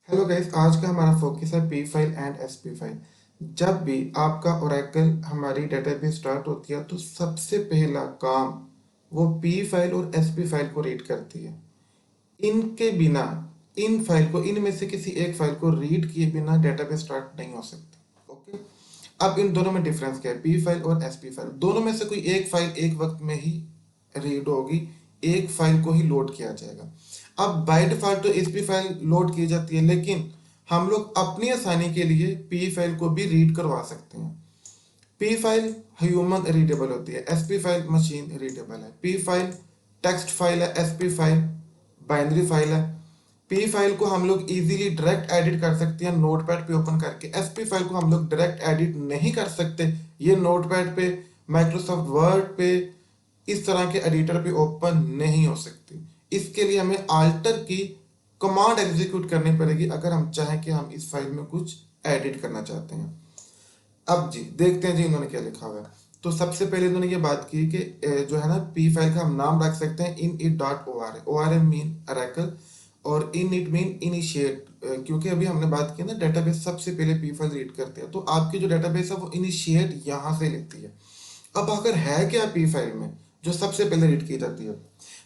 Hello guys, आज का हमारा फोकस है P file and S P file. जब भी आपका ओरेकल हमारी डेटाबेस स्टार्ट होती है तो सबसे पहला काम वो पी फाइल और एस पी फाइल को रीड करती है। इनके बिना इनमें से किसी एक फाइल को रीड किए बिना डेटाबेस स्टार्ट नहीं हो सकती। ओके, अब इन दोनों में डिफरेंस क्या है? पी फाइल और एस पी फाइल, दोनों में से कोई एक फाइल एक वक्त में ही रीड होगी, एक फाइल को ही लोड किया जाएगा। अब बाय डिफॉल्ट तो एस पी फाइल लोड की जाती है, लेकिन हम लोग अपनी आसानी के लिए पी फाइल को भी रीड करवा सकते हैं। पी फाइल ह्यूमन रीडेबल होती है, S P file machine readable है। पी फाइल टेक्स्ट फाइल है, S P file binary file है। पी फाइल को हम लोग इजीली डायरेक्ट एडिट कर सकते हैं नोटपैड पे ओपन करके। एस पी फाइल को हम लोग डायरेक्ट एडिट नहीं कर सकते, ये नोटपैड पे, माइक्रोसॉफ्ट वर्ड पे, इस तरह के एडिटर पे ओपन नहीं हो सकती। इसके लिए हमें आल्टर की कमांड एग्जीक्यूट करनी पड़ेगी अगर हम चाहें कि हम इस फाइल में कुछ एडिट करना चाहते हैं। अब जी देखते हैं जी इन्होंने क्या लिखा हुआ है। तो सबसे पहले इन्होंने ये बात की कि जो है ना, पी फाइल का हम नाम रख सकते हैं init dot O R A. O R A mean oracle और इन इट मीन इनिशिएट, क्योंकि अभी हमने बात की ना डेटाबेस सबसे पहले पी फाइल रीड करते हैं, तो आपकी जो डेटाबेस है वो इनिशिएट यहाँ से लेती है। अब अगर है क्या पी फाइल में जो सबसे पहले रीड की जाती है,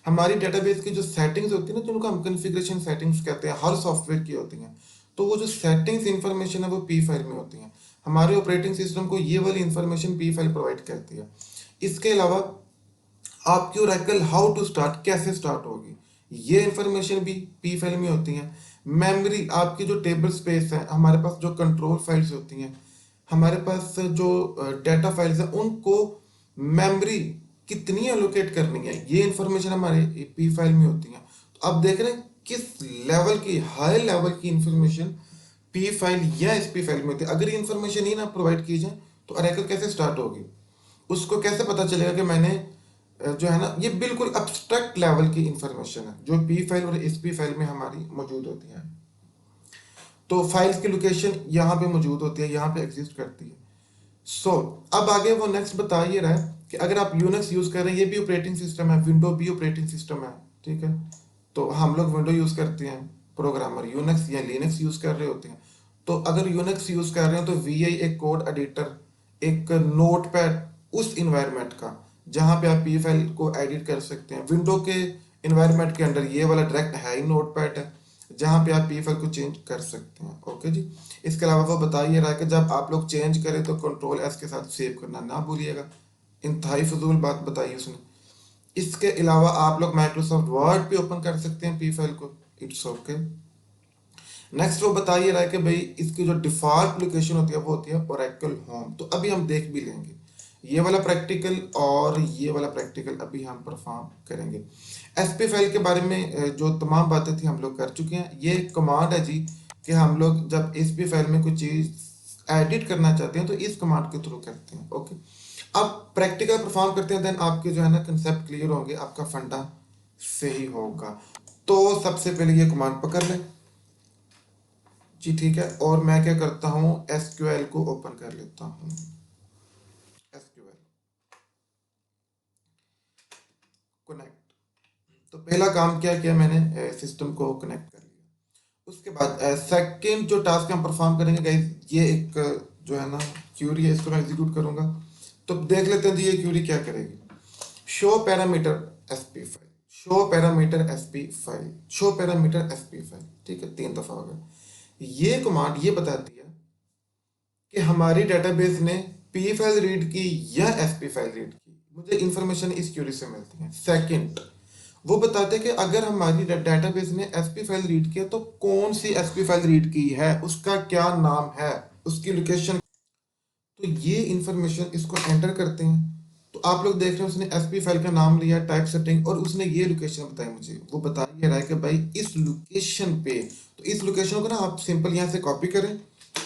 हमारी डेटाबेस की जो सेटिंग्स होती है ना, जिनको हम कॉन्फ़िगरेशन सेटिंग्स कहते हैं, हर सॉफ्टवेयर की होती हैं। तो वो जो सेटिंग्स इंफॉर्मेशन है वो पी फाइल में होती हैं। हमारे ऑपरेटिंग सिस्टम को ये वाली इंफॉर्मेशन पी फाइल प्रोवाइड करती है। इसके अलावा आपकी ओरेकल हाउ टू स्टार्ट, कैसे स्टार्ट होगी, ये इंफॉर्मेशन भी पी फाइल में होती है। मेमोरी, आपकी जो टेबल स्पेस है, हमारे पास जो कंट्रोल फाइल्स होती हैं, हमारे पास जो डाटा फाइल्स हैं, उनको मेमोरी कितनी एलोकेट करनी है, ये इंफॉर्मेशन हमारे पी फाइल में होती है। तो अब देख रहे हैं किस लेवल की, हाई लेवल की इंफॉर्मेशन पी फाइल या एस पी फाइल में होती है। अगर ये इंफॉर्मेशन ही ना प्रोवाइड की जाए तो अरेकल कैसे स्टार्ट होगी? उसको कैसे पता चलेगा कि मैंने जो है ना, ये बिल्कुल अब्स्ट्रैक्ट लेवल की इंफॉर्मेशन है जो पी फाइल और एस पी फाइल में हमारी मौजूद होती है। तो फाइल्स की लोकेशन यहाँ पे मौजूद होती है, यहाँ पे एग्जिस्ट करती है। सो अब आगे वो नेक्स्ट बता ये रहा है कि अगर आप यूनिक्स यूज कर रहे हैं, ये भी ऑपरेटिंग सिस्टम है, विंडो भी ऑपरेटिंग सिस्टम है, ठीक है। तो हम लोग विंडो यूज करते हैं, प्रोग्रामर यूनिक्स या लिनक्स यूज कर रहे होते हैं। तो अगर यूनिक्स यूज कर रहे हो तो वी आई एक कोड एडिटर, एक नोटपैड उस इन्वायरमेंट का जहाँ पे आप पी फाइल को एडिट कर सकते हैं। विंडो के इन्वायरमेंट के अंदर ये वाला डायरेक्ट है ही नोटपैड है जहाँ पे आप पी फाइल को चेंज कर सकते हैं। ओके जी। इसके अलावा वो बता ये रहा है कि जब आप लोग चेंज करें तो कंट्रोल एस के साथ सेव करना ना भूलिएगा। इंतहाई फजूल बात बताई उसने। इसके अलावा आप लोग माइक्रोसॉफ्ट वर्ड पे ओपन कर सकते हैं पी फाइल को, इट्स ओके। नेक्स्ट वो बता ये रहा है कि भाई इसकी जो डिफॉल्ट लोकेशन होती है वो होती है ओरेकल होम। तो अभी हम देख भी लेंगे ये वाला प्रैक्टिकल और ये वाला प्रैक्टिकल अभी हम परफॉर्म करेंगे। एसपी फाइल के बारे में जो तमाम बातें थी हम लोग कर चुके हैं। ये एक कमांड है जी कि हम लोग जब एसपी फाइल में कुछ चीज़ एडिट करना चाहते हैं तो इस कमांड के थ्रू करते हैं। ओके, अब प्रैक्टिकल परफॉर्म करते हैं, देन आपके जो है ना कंसेप्ट क्लियर होंगे, आपका फंडा सही होगा। तो सबसे पहले ये कमांड पकड़ लें जी, ठीक है। और मैं क्या करता हूँ, एसक्यूएल को ओपन कर लेता हूँ। SQL connect. तो पहला काम क्या किया मैंने, सिस्टम को कनेक्ट कर लिया। उसके बाद सेकंड जो टास्क हम परफॉर्म करेंगे गाइस, ये एक जो है ना क्यूरी है, इसको मैं एग्जीक्यूट करूंगा। तो देख लेते हैं जी ये क्यूरी क्या करेगी। Show parameter SP file, show parameter SP file, show parameter SP file, ठीक है, 3 दफा हो गया। ये कमांड ये बताती है कि हमारी डेटाबेस ने पी फाइल रीड की या एसपी फाइल रीड की। मुझे इंफॉर्मेशन इस क्यूरी से मिलती है। सेकंड, वो बताते हैं कि अगर हमारी डेटाबेस ने एसपी फाइल रीड किया तो कौन सी एसपी फाइल रीड की है, उसका क्या नाम है, उसकी लोकेशन। तो ये इंफॉर्मेशन इसको एंटर करते हैं। तो आप लोग देख रहे हैं उसने एसपी फाइल का नाम लिया, टाइप सेटिंग, और उसने ये लोकेशन बताई मुझे। वो बता ये रहा है कि भाई इस लोकेशन पे, तो इस लोकेशन को ना आप सिंपल यहाँ से कॉपी करें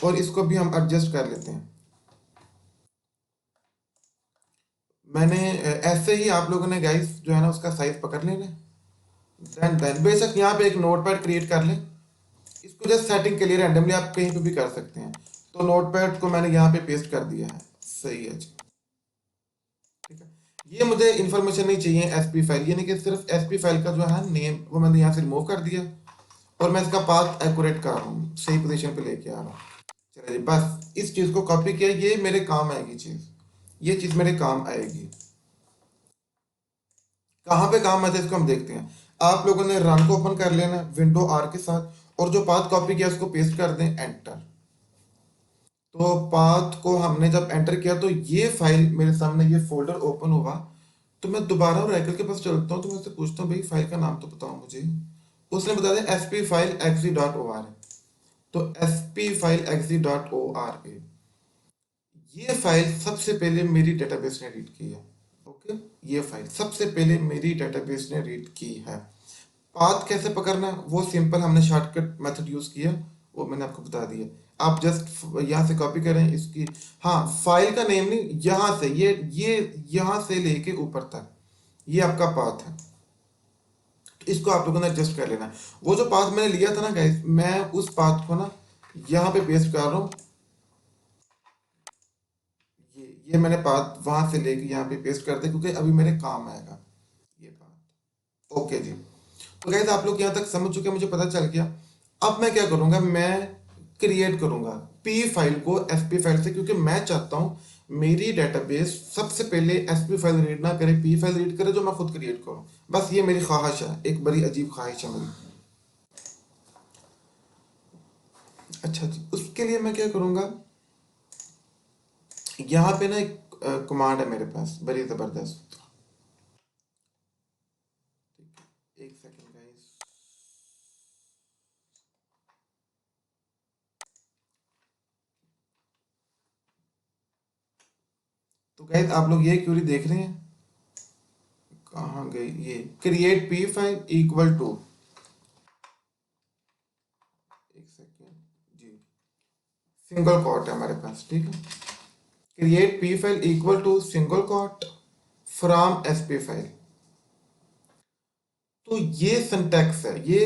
और इसको भी हम एडजस्ट कर लेते हैं। मैंने ऐसे ही आप लोगों ने गाइस जो है ना उसका साइज पकड़ लेना। देन बेशक यहाँ पे एक नोटपैड क्रिएट कर लें। इसको जस्ट सेटिंग के लिए रैंडमली आप कहीं पे भी कर सकते हैं। तो नोटपैड को मैंने यहाँ पे पेस्ट कर दिया है, सही है जी, ठीक है। ये मुझे इन्फॉर्मेशन नहीं चाहिए एसपी फाइल, यानी कि सिर्फ एसपी फाइल का जो है नेम वो मैंने यहाँ से रिमूव कर दिया। और मैं इसका पाथ एक्यूरेट कर रहा हूँ, सही पोजीशन पे लेके आ रहा हूँ। चलिए बस इस चीज़ को कॉपी किया, ये मेरे काम आएगी चीज़, ये चीज़ मेरे काम आएगी। कहाँ पे काम आता है इसको हम देखते हैं। आप लोगों ने रन को ओपन कर लेना विंडो आर के साथ, और जो पाथ कॉपी किया उसको पेस्ट कर दें, एंटर। तो पाथ को हमने जब एंटर किया तो ये फाइल मेरे सामने, ये फोल्डर ओपन हुआ। तो मैं दोबारा राइटर के पास चलता हूँ, तो मैं उससे पूछता हूँ भाई फाइल का नाम तो बताओ मुझे। उसने बता दिया S P file XE dot O R. तो S P file XE dot O R A, ये फाइल सबसे पहले मेरी डेटाबेस ने रीड की है। ओके, ये फाइल सबसे पहले मेरी डेटाबेस ने रीड की है। पाथ कैसे पकड़ना है वो सिंपल, हमने शॉर्टकट मेथड यूज किया, वो मैंने आपको बता दिया। आप जस्ट यहाँ से कॉपी करें इसकी, हाँ फाइल का नेम नहीं, यहाँ से ये यहाँ से लेके ऊपर तक ये आपका पाथ है। तो इसको आप लोगों ने एडजस्ट कर लेना है। वो जो पाथ मैंने लिया था ना गाइस, मैं उस पाथ को ना यहाँ पे पेस्ट कर रहा हूँ। ये मैंने पाथ वहां से लेके यहाँ पे पेस्ट कर दिया, क्योंकि अभी मेरे काम आएगा ये पाथ। ओके जी, तो गाइस आप लोग यहाँ तक समझ चुके हैं, मुझे पता चल गया। अब मैं क्या करूंगा, मैं क्रिएट करूंगा पी फाइल को एसपी फाइल से, क्योंकि मैं चाहता हूँ मेरी डेटाबेस सबसे पहले एसपी फाइल रीड ना करे, पी फाइल रीड करे जो मैं खुद क्रिएट करूँ। बस ये मेरी ख्वाहिश है, एक बड़ी अजीब ख्वाहिश है मेरी। अच्छा जी, उसके लिए मैं क्या करूँगा, यहाँ पे ना एक कमांड है मेरे पास बड़ी ज़बरदस्त। एक सेकेंड गाइस। तो गाइस आप लोग ये क्वेरी देख रहे हैं, कहाँ गई ये, create P file equal to, एक सेकेंड जी, सिंगल कोट है हमारे पास, ठीक है। Create P file equal to single quote from SP file. तो ये सिंटैक्स है, ये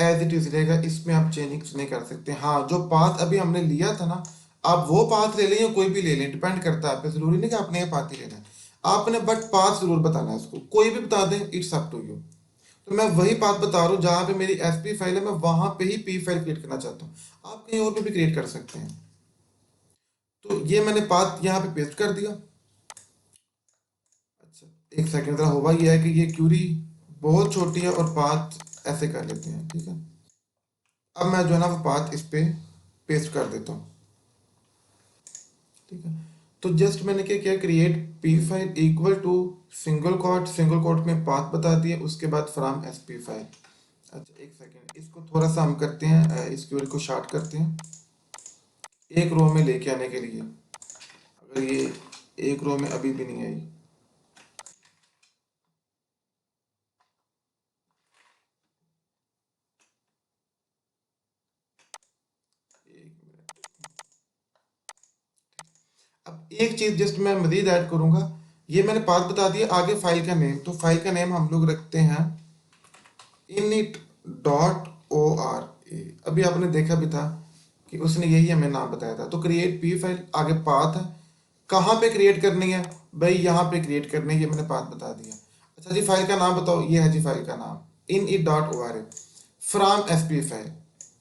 एज इट इज रहेगा, इसमें आप चेंजिंग नहीं कर सकते। हाँ, जो पाथ अभी हमने लिया था ना, आप वो पाथ ले लें या कोई भी ले लें, डिपेंड करता है आप पे, जरूरी नहीं कि आपने ये पाथ ही लेना है। आपने बट पाथ जरूर बताना है, उसको कोई भी बता दें, इट्स अप टू यू। तो मैं वही पाथ बता रहा हूँ जहाँ पे मेरी एसपी फाइल है, मैं वहां पे ही पी फाइल क्रिएट करना चाहता हूँ। आप कहीं और पे भी क्रिएट कर सकते हैं। तो ये मैंने पाथ यहाँ पे पेस्ट कर दिया। अच्छा, एक सेकंड, जरा हुआ ये है कि ये क्यूरी बहुत छोटी है और पाथ ऐसे कर लेते हैं, ठीक है। अब मैं जो है ना वो पाथ इस पे पेस्ट कर देता हूँ, ठीक है। तो जस्ट मैंने क्या किया, create P file equal to single quote, single quote में पाथ बता दिए, उसके बाद फ्रॉम एस पी फाइल। अच्छा एक सेकेंड, इसको थोड़ा सा हम करते हैं, इस क्यूरी को शार्ट करते हैं एक रो में लेके आने के लिए। अगर ये एक रो में अभी भी नहीं आई, एक मिनट। अब एक चीज जस्ट मैं मजीद ऐड करूंगा, ये मैंने पाथ बता दिया, आगे फाइल का नेम, तो फाइल का नेम हम लोग रखते हैं init डॉट ओ आर ए। अभी आपने देखा भी था कि उसने यही हमें नाम बताया था। तो क्रिएट पी फाइल, आगे पाथ है, कहाँ पे क्रिएट करनी है भाई, यहाँ पे क्रिएट करनी है, ये मैंने पाथ बता दिया। अच्छा जी, फाइल का नाम बताओ, ये है जी फाइल का नाम, init dot O R A from S P file.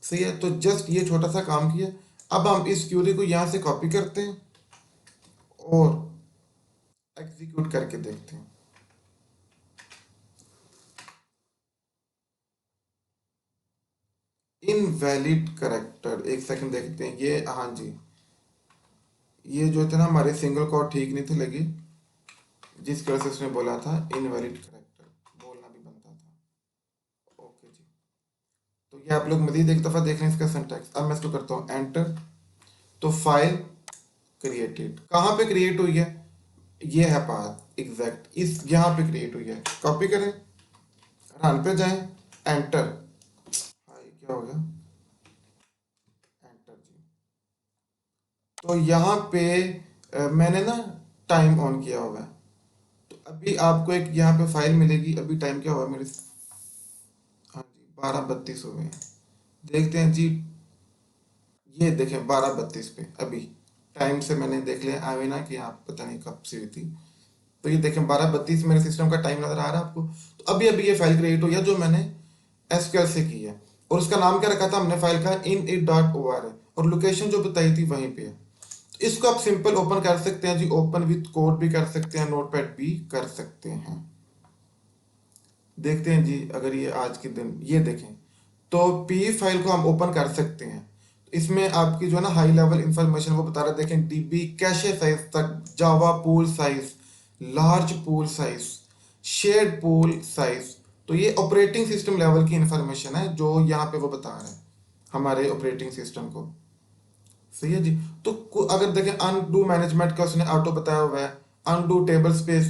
सही है, तो जस्ट ये छोटा सा काम किया। अब हम इस क्यूरी को यहाँ से कॉपी करते हैं और एग्जीक्यूट करके देखते हैं। इनवैलिड करेक्टर, एक सेकंड देखते हैं ये, हाँ जी, ये जो थे ना हमारे सिंगल कोट ठीक नहीं थे लगी, जिस तरह से उसने बोला था इनवैलिड करेक्टर, बोलना भी बनता था। ओके जी, तो ये आप लोग मजीद एक दफ़ा देख लें इसका सिंटैक्स। अब मैं इसको करता हूँ एंटर। तो फाइल क्रिएटेड, कहाँ पे क्रिएट हुई है, ये है पाथ एग्जैक्ट, इस यहाँ पे क्रिएट हुई है। कॉपी करें, रन पे जाएं, एंटर। हाँ ये क्या हो गया, एंटर जी। तो यहाँ पे मैंने ना टाइम ऑन किया हुआ है, तो अभी आपको एक यहाँ पे फाइल मिलेगी। अभी टाइम क्या हुआ है मेरे, हाँ जी 12:32 हुए हैं। देखते हैं जी, ये देखें 12:32 पे अभी टाइम से मैंने देख लिया, आवे ना कि आप पता नहीं कब से हुई थी। तो ये देखें 12:32 मेरे सिस्टम का टाइम नज़र आ रहा है आपको। तो अभी अभी ये फाइल क्रिएट हुई है जो मैंने एसक्यूएल से की है। और उसका नाम क्या रखा था हमने फाइल का, init dot O R, और लोकेशन जो बताई थी वहीं पे है। तो इसको आप सिंपल ओपन कर सकते हैं जी, ओपन विथ कोड भी कर सकते हैं, नोटपैड भी कर सकते हैं। देखते हैं जी, अगर ये आज के दिन ये देखें तो पी फाइल को हम ओपन कर सकते हैं। इसमें आपकी जो है ना हाई लेवल इंफॉर्मेशन वो बता रहा है, देखें डीबी कैशे साइज तक, Java pool size, large pool size, shared pool size. तो ये ऑपरेटिंग सिस्टम लेवल की इंफॉर्मेशन है जो यहाँ पे वो बता रहा है हमारे ऑपरेटिंग सिस्टम को। सही है जी। तो अगर देखें अनडू मैनेजमेंट का उसने ऑटो बताया हुआ है, अनडू टेबल स्पेस।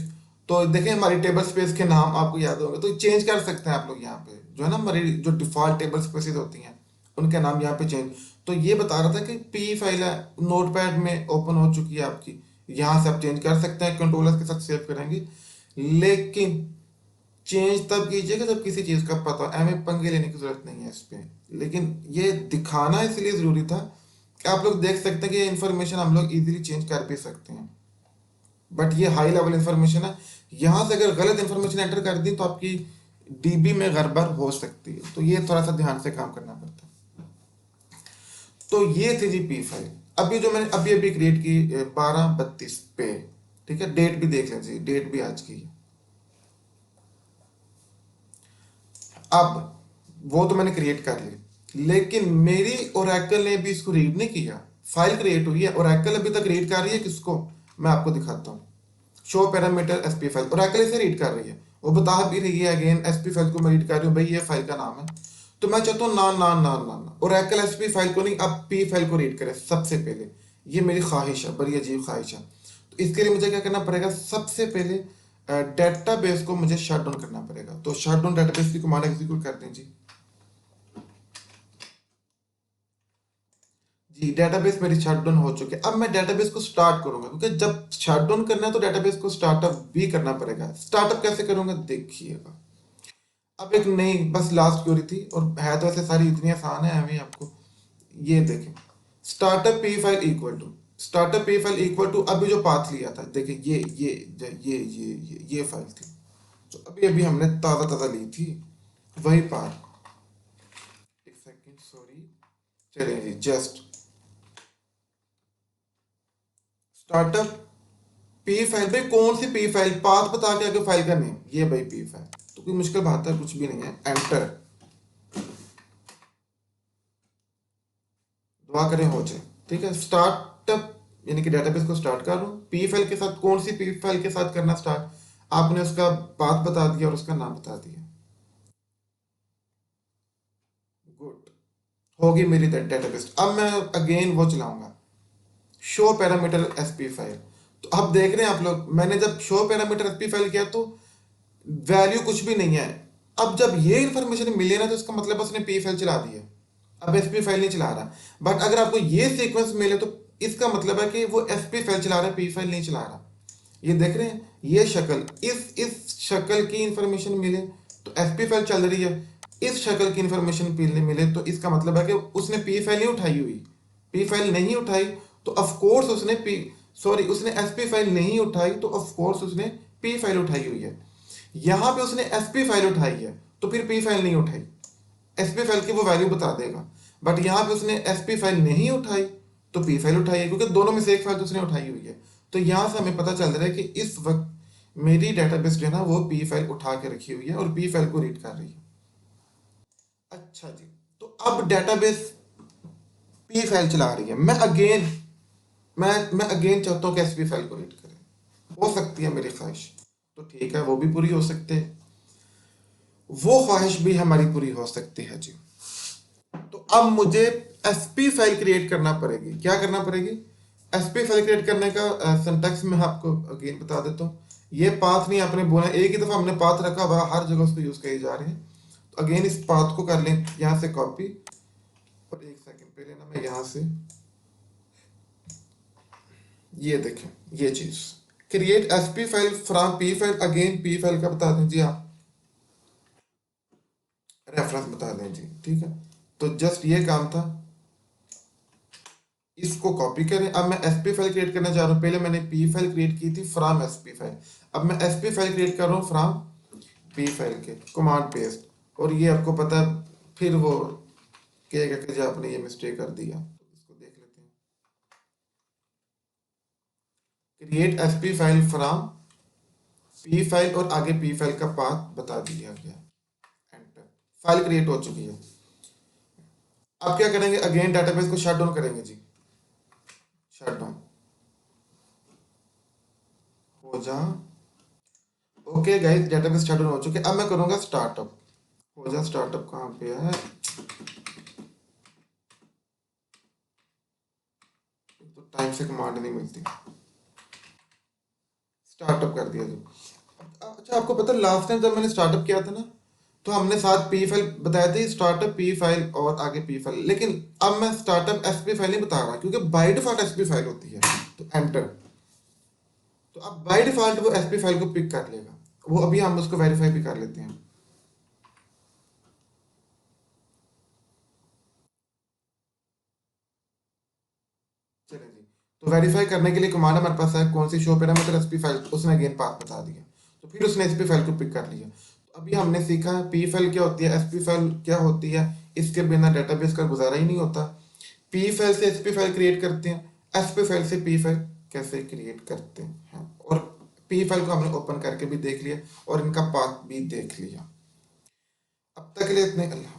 तो देखें हमारी टेबल स्पेस के नाम आपको याद होंगे, तो चेंज कर सकते हैं आप लोग यहाँ पे, जो है ना हमारी जो डिफॉल्ट टेबल स्पेसिस होती हैं उनके नाम यहाँ पे चेंज। तो ये बता रहा था कि पी फाइल है नोटपैड में ओपन हो चुकी है आपकी, यहाँ से आप चेंज कर सकते हैं, कंट्रोलर के साथ सेव करेंगे। लेकिन चेंज तब कीजिएगा जब किसी चीज़ का पता हो, एम पंगे लेने की जरूरत नहीं है इस पे। लेकिन ये दिखाना इसलिए ज़रूरी था कि आप लोग देख सकते हैं कि ये इन्फॉर्मेशन हम लोग इजीली चेंज कर भी सकते हैं। बट ये हाई लेवल इन्फॉर्मेशन है, यहाँ से अगर गलत इन्फॉर्मेशन एंटर कर दी तो आपकी डीबी में गड़बड़ हो सकती है, तो ये थोड़ा सा ध्यान से काम करना पड़ता है। तो ये थी जी पी फाइल। अभी जो मैंने अभी अभी क्रिएट की 12/32 पे, ठीक है, डेट भी देख लीजिए, डेट भी आज की है। अब वो तो मैंने क्रिएट कर ली, लेकिन मेरी ओरेकल ने भी इसको रीड नहीं किया। फाइल क्रिएट हुई है, ओरेकल अभी तक रीड कर रही है किसको, मैं आपको दिखाता हूँ। Show parameter SP file, Oracle इसे रीड कर रही है, वो बता भी रही है अगेन एसपी फाइल को मैं रीड कर रही हूँ, भाई ये फाइल का नाम है। तो मैं चाहता हूँ ना ना ना ना ना, ओरेकल एसपी फाइल को नहीं, अब पी फाइल को रीड करे सबसे पहले। ये मेरी ख्वाहिश है, बड़ी अजीब ख्वाहिश है। तो इसके लिए मुझे क्या करना पड़ेगा, सबसे पहले डेटाबेस को मुझे शट डाउन करना पड़ेगा। तो शट डाउन डेटाबेस की कमांड एग्जीक्यूट कर दें जी। जी डेटाबेस मेरी शट डाउन हो चुकी है। अब मैं डेटाबेस को स्टार्ट करूंगा, क्योंकि जब शट डाउन करना है तो डेटाबेस को स्टार्टअप भी करना पड़ेगा। स्टार्टअप कैसे करूंगा देखिएगा। अब एक नई बस लास्ट क्वेरी थी, और है तो ऐसे सारी इतनी आसान है अभी आपको। ये देखें, startup P file equal to, startup P file equal to अभी जो पाथ लिया था, देखिए ये फाइल थी जो अभी अभी हमने ताज़ा ताज़ा ली थी, वही पाथ। एक सेकंड सॉरी, चलिए जी, जस्ट स्टार्टअप पी फाइल, भाई कौन सी पी फाइल, पाथ बता के आगे फाइल का नेम, ये भाई पी फाइल। तो कोई मुश्किल बात है कुछ भी नहीं है, एंटर, दुआ करें हो जाए। ठीक है, स्टार्टअप यानी कि डेटाबेस को स्टार्ट कर लो, पी फाइल के साथ कौन सी पी फाइल के साथ करना स्टार्ट, आपने उसका पाथ बता दिया और उसका नाम बता दिया। गुड, होगी मेरी डेटाबेस। अब मैं अगेन वो चलाऊंगा, शो पैरामीटर एसपी फाइल। तो अब देख रहे हैं आप लोग, मैंने जब शो पैरामीटर एसपी फाइल किया तो वैल्यू कुछ भी नहीं है। अब जब ये इंफॉर्मेशन मिले ना तो इसका मतलब उसने पी फाइल चला दी है, अब एसपी फाइल नहीं चला रहा। बट अगर आपको ये सीक्वेंस मिले तो इसका मतलब है कि वो एसपी फाइल चला रहा है, पी फाइल नहीं चला रहा। ये देख रहे हैं, ये शक्ल, इस शक्ल की इंफॉर्मेशन मिले तो एसपी फाइल चल रही है, इस शक्ल की इंफॉर्मेशन मिले तो इसका मतलब है कि उसने पी फाइल नहीं उठाई हुई। पी फाइल नहीं उठाई तो ऑफ कोर्स उसने उसने एसपी फाइल नहीं उठाई तो ऑफ कोर्स उसने पी फाइल उठाई हुई है। यहाँ पे उसने एसपी फाइल उठाई है तो फिर पी फाइल नहीं उठाई, एसपी फाइल की वो वैल्यू बता देगा। बट यहाँ पे उसने एसपी फाइल नहीं उठाई तो पी फाइल उठाई है, क्योंकि दोनों में से एक फाइल तो उसने उठाई हुई है। तो यहाँ से हमें पता चल रहा है कि इस वक्त मेरी डेटाबेस जो है ना वो पी फाइल उठा के रखी हुई है और पी फाइल को रीड कर रही है। अच्छा जी, तो अब डेटाबेस पी फाइल चला रही है, मैं अगेन चाहता हूँ कि एसपी फाइल को रीड करें। हो सकती है मेरी ख्वाहिश, तो ठीक है, वो भी पूरी हो सकते है, वो ख्वाहिश भी हमारी पूरी हो सकती है जी। तो अब मुझे एसपी फाइल क्रिएट करना पड़ेगी। क्या करना पड़ेगी, एसपी फाइल क्रिएट करने का सिंटैक्स मैं आपको अगेन बता देता हूँ। ये पाथ नहीं आपने बोला, एक ही दफ़ा हमने पाथ रखा हुआ, हर जगह उसको यूज़ किए जा रहे हैं। तो अगेन इस पाथ को कर लें यहाँ से कॉपी, और एक सेकंड पहले ना मैं यहाँ से ये देखें, ये चीज़ create SP file from P file, again P file का बता दें जी, आप रेफरेंस बता दें जी। ठीक है, तो जस्ट ये काम था, इसको कॉपी करें। अब मैं एसपी फाइल क्रिएट करना चाह रहा हूँ, पहले मैंने पी फाइल क्रिएट की थी फ्रॉम एसपी फाइल, अब मैं एसपी फाइल क्रिएट कर रहा हूँ फ्रॉम पी फाइल के, कमांड पेस्ट। और ये आपको पता है फिर वो कहेगा कि जी आपने ये मिस्टेक कर दिया। तो इसको देख लेते हैं। Create SP file from P file और आगे पी फाइल का पाथ बता दिया गया। एंटर। फाइल क्रिएट हो चुकी है। अब क्या करेंगे, अगेन डेटाबेस को शट डाउन करेंगे जी। शट डाउन हो जा। Okay guys, database shut down हो चुके। अब मैं करूंगा स्टार्टअप। हो जा स्टार्टअप कहाँ पे है, तो टाइम से कमांड नहीं मिलती। स्टार्टअप कर दिया जो। अच्छा आपको पता लास्ट टाइम जब मैंने स्टार्टअप किया था ना, तो हमने साथ पी फाइल बताए थे, स्टार्टअप पी फाइल और आगे पी फाइल, लेकिन अब मैं स्टार्टअप एसपी फाइल नहीं बता रहा क्योंकि बाय डिफॉल्ट एसपी फाइल होती है। तो एंटर। तो अब बाय डिफॉल्ट वो एसपी फाइल को पिक कर लेगा। वो अभी हम उसको वेरीफाई भी कर लेते हैं। चलें जी। तो वेरीफाई करने के लिए कमांड हमारे पास है, कौन सी शो पैरामीटर एसपी फाइल, उसने अगेन पाथ बता दिया। तो फिर उसने एसपी फाइल को पिक कर लिया। तो अभी हमने सीखा है पी फाइल क्या होती है, एसपी फाइल क्या होती है। इसके बिना डेटाबेस का गुजारा ही नहीं होता। पी फाइल से एसपी फाइल क्रिएट करते हैं, एसपी फाइल से पी फाइल कैसे क्रिएट करते हैं, और पी फाइल को हमने ओपन करके भी देख लिया और इनका पाथ भी देख लिया। अब तक के लिए इतने। अल्लाह।